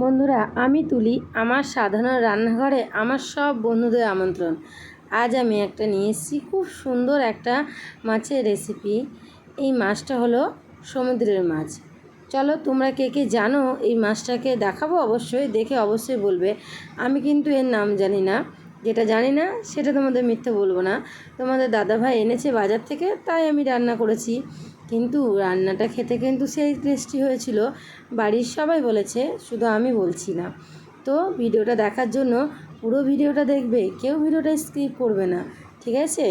বন্ধুরা, আমি তুলি আমার সাধারণ রান্নাঘরে আমার সব বন্ধুদের আমন্ত্রণ। আজ আমি একটা নিয়ে এসেছি খুব সুন্দর একটা মাছের রেসিপি। এই মাছটা হলো সমুদ্রের মাছ। চলো, তোমরা কে কে জানো এই মাছটাকে দেখাবো, অবশ্যই দেখে অবশ্যই বলবে। আমি কিন্তু এর নাম জানি না, যেটা জানি না সেটা তোমাদের মিথ্যে বলবো না। তোমাদের দাদাভাই এনেছে বাজার থেকে, তাই আমি রান্না করেছি। কিন্তু রান্নাটা খেতে কিন্তু সেই টেস্টি হয়েছিল, বাড়ির সবাই বলেছে, শুধু আমি বলছি না। তো ভিডিওটা দেখার জন্য পুরো ভিডিওটা দেখবে, কেউ ভিডিওটা স্কিপ করবে না, ঠিক আছে?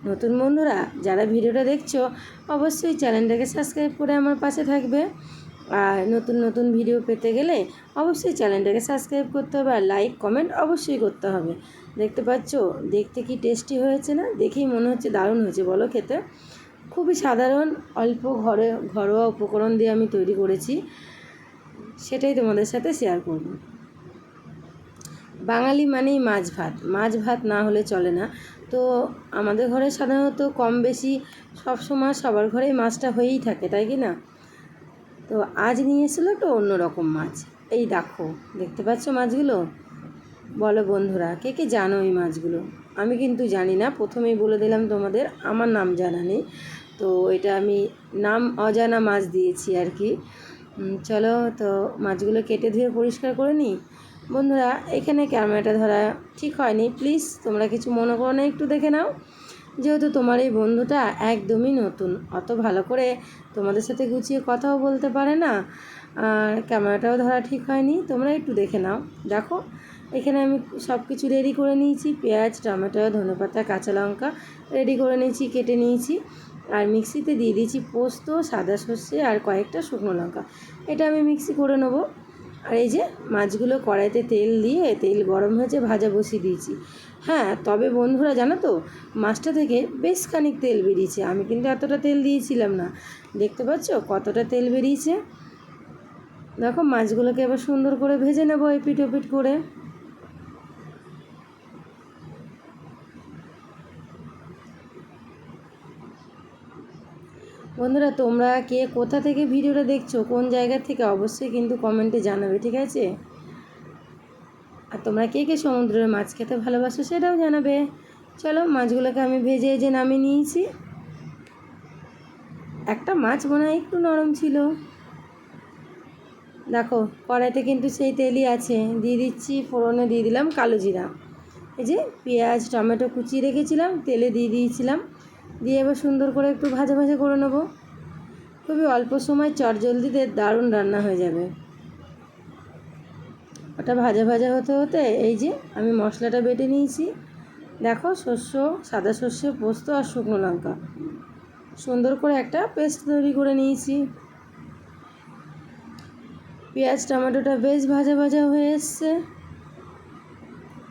নতুন বন্ধুরা যারা ভিডিওটা দেখছো অবশ্যই চ্যানেলটাকে সাবস্ক্রাইব করে আমার পাশে থাকবে। আর নতুন নতুন ভিডিও পেতে গেলে অবশ্যই চ্যানেলটাকে সাবস্ক্রাইব করতে হবে, আর লাইক কমেন্ট অবশ্যই করতে হবে। দেখতে পাচ্ছ দেখতে কি টেস্টি হয়েছে না? দেখেই মনে হচ্ছে দারুণ হয়েছে, বলো খেতে। খুবই সাধারণ অল্প ঘরোয়া উপকরণ দিয়ে আমি তৈরি করেছি, সেটাই তোমাদের সাথে শেয়ার করব। বাঙালি মানেই মাছ ভাত, মাছ ভাত না হলে চলে না। তো আমাদের ঘরে সাধারণত কম বেশি সবসময় সবার ঘরেই মাছটা হয়েই থাকে, তাই কি না? তো আজ নিয়ে এসেছিলো একটু অন্যরকম মাছ। এই দেখো, দেখতে পাচ্ছ মাছগুলো? বলো বন্ধুরা, কে কে জানো এই মাছগুলো? আমি কিন্তু জানি না, প্রথমেই বলে দিলাম তোমাদের, আমার নাম জানা নেই। তো এটা আমি নাম অজানা মাছ দিয়েছি আর কি। চলো, তো মাছগুলো কেটে ধুয়ে পরিষ্কার করে নিই। বন্ধুরা, এখানে ক্যামেরাটা ধরা ঠিক হয়নি, প্লিজ তোমরা কিছু মনে করো না, একটু দেখে নাও। যেহেতু তোমার এই বন্ধুটা একদমই নতুন, অত ভালো করে তোমাদের সাথে গুছিয়ে কথাও বলতে পারে না, আর ক্যামেরাটাও ধরা ঠিক হয়নি, তোমরা একটু দেখে নাও। দেখো, এখানে আমি সব কিছু রেডি করে নিয়েছি, পেঁয়াজ, টমেটো, ধনেপাতা, কাঁচা লঙ্কা রেডি করে নিয়েছি, কেটে নিয়েছি। আর মিক্সিতে দিয়ে দিয়েছি পোস্ত, সাদা সর্ষে আর কয়েকটা শুকনো লঙ্কা, এটা আমি মিক্সি করে নেবো। আর এই যে মাছগুলো কড়াইতে তেল দিয়ে, তেল গরম হয়েছে, ভাজা বসিয়ে দিয়েছি। হ্যাঁ, তবে বন্ধুরা জানো তো, মাছটা থেকে বেশ খানিক তেল বেরিয়েছে, আমি কিন্তু এতটা তেল দিয়েছিলাম না। দেখতে পাচ্ছ কতটা তেল বেরিয়েছে? দেখো, মাছগুলোকে এবার সুন্দর করে ভেজে নেবো এপিট ওপিট করে। বন্ধুরা, তোমরা কে কোথা থেকে ভিডিওটা দেখছো, কোন জায়গা থেকে, অবশ্যই কিন্তু কমেন্টে জানাবে, ঠিক আছে? আর তোমরা কে কে সমুদ্রের মাছ খেতে ভালোবাসো সেটাও জানাবে। চলো, মাছগুলোকে আমি ভেজে নামিয়ে নিয়েছি। একটা মাছ মনে হয় একটু নরম ছিল। দেখো, কড়াইতে কিন্তু সেই তেলই আছে, দিয়ে দিচ্ছি ফোড়নে, দিয়ে দিলাম কালো জিরা। এই যে পেঁয়াজ টমেটো কুচিয়ে রেখেছিলাম, তেলে দিয়ে দিয়েছিলাম, দিয়ে এবার সুন্দর করে একটু ভাজা ভাজা করে নেবো। খুবই অল্প সময় চটজলদিতে দারুণ রান্না হয়ে যাবে। ওটা ভাজা ভাজা হতে হতে এই যে আমি মশলাটা বেটে নিয়েছি। দেখো, সাদা সর্ষে, পোস্ত আর শুকনো লঙ্কা সুন্দর করে একটা পেস্ট তৈরি করে নিয়েছি। পেঁয়াজ টমেটোটা বেশ ভাজা ভাজা হয়ে এসছে।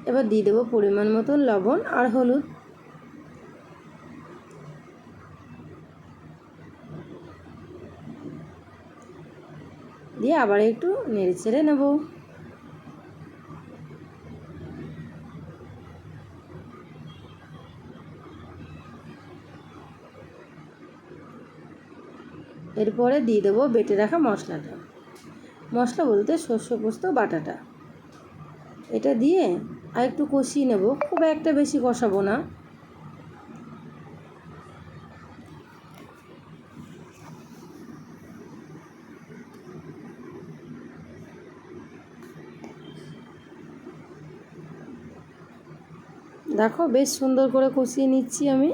এবার দিয়ে দেবো পরিমাণ মতন লবণ আর হলুদ। দিয়ে আবার একটু নেড়ে চেড়ে নেব। এরপরে দিয়ে দেবো বেটে রাখা মশলাটা, মশলা বলতে শস্য পোস্ত বাটাটা। এটা দিয়ে আর একটু কষিয়ে নেব, খুব একটা বেশি কষাবো না। দেখো, বেশ সুন্দর করে কষিয়ে নিচ্ছি আমি।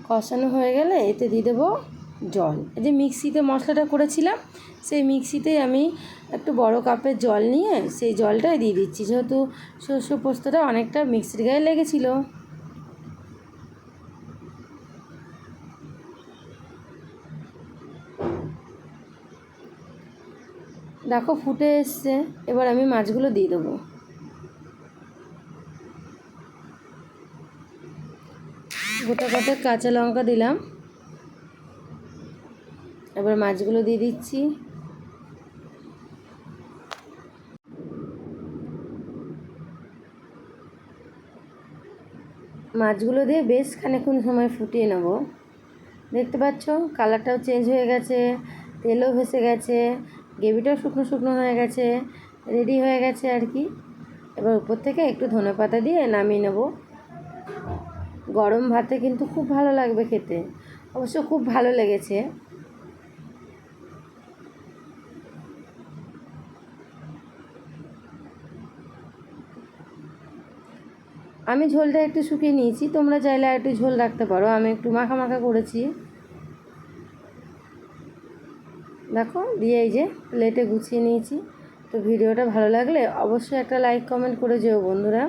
কষানো হয়ে গেলে এতে দিয়ে দেবো জল। এই যে মিক্সিতে মশলাটা করেছিলাম, সেই মিক্সিতেই আমি একটু বড় কাপের জল নিয়ে সেই জলটাই দিয়ে দিচ্ছি, যেহেতু শস্য পোস্তটা অনেকটা মিক্সির গায়ে লেগেছিল। দেখো, ফুটে এসছে, এবার আমি মাছগুলো দিয়ে দেবো। গোটা কাঁচা লঙ্কা দিলাম, এবার মাছগুলো দিয়ে দিচ্ছি। মাছগুলো দিয়ে বেশ খানিকক্ষণ সময় ফুটিয়ে নেব। দেখতে পাচ্ছ কালারটাও চেঞ্জ হয়ে গেছে, তেলও ভেসে গেছে, গ্রেভিটাও শুকনো শুকনো হয়ে গেছে, রেডি হয়ে গেছে আর কি। এবার উপর থেকে একটু ধনেপাতা দিয়ে নামিয়ে নেব। গরম ভাতে কিন্তু খুব ভালো লাগবে খেতে, অবশ্য খুব ভালো লেগেছে। আমি ঝোলটা একটু শুকিয়ে নিয়েছি, তোমরা চাইলে আর একটু ঝোল রাখতে পারো, আমি একটু মাখা মাখা করেছি। দেখো দিয়ে এই যে প্লেটে গুছিয়ে নিয়েছি। তো ভিডিওটা ভালো লাগলে অবশ্যই একটা লাইক কমেন্ট করে যেও বন্ধুরা।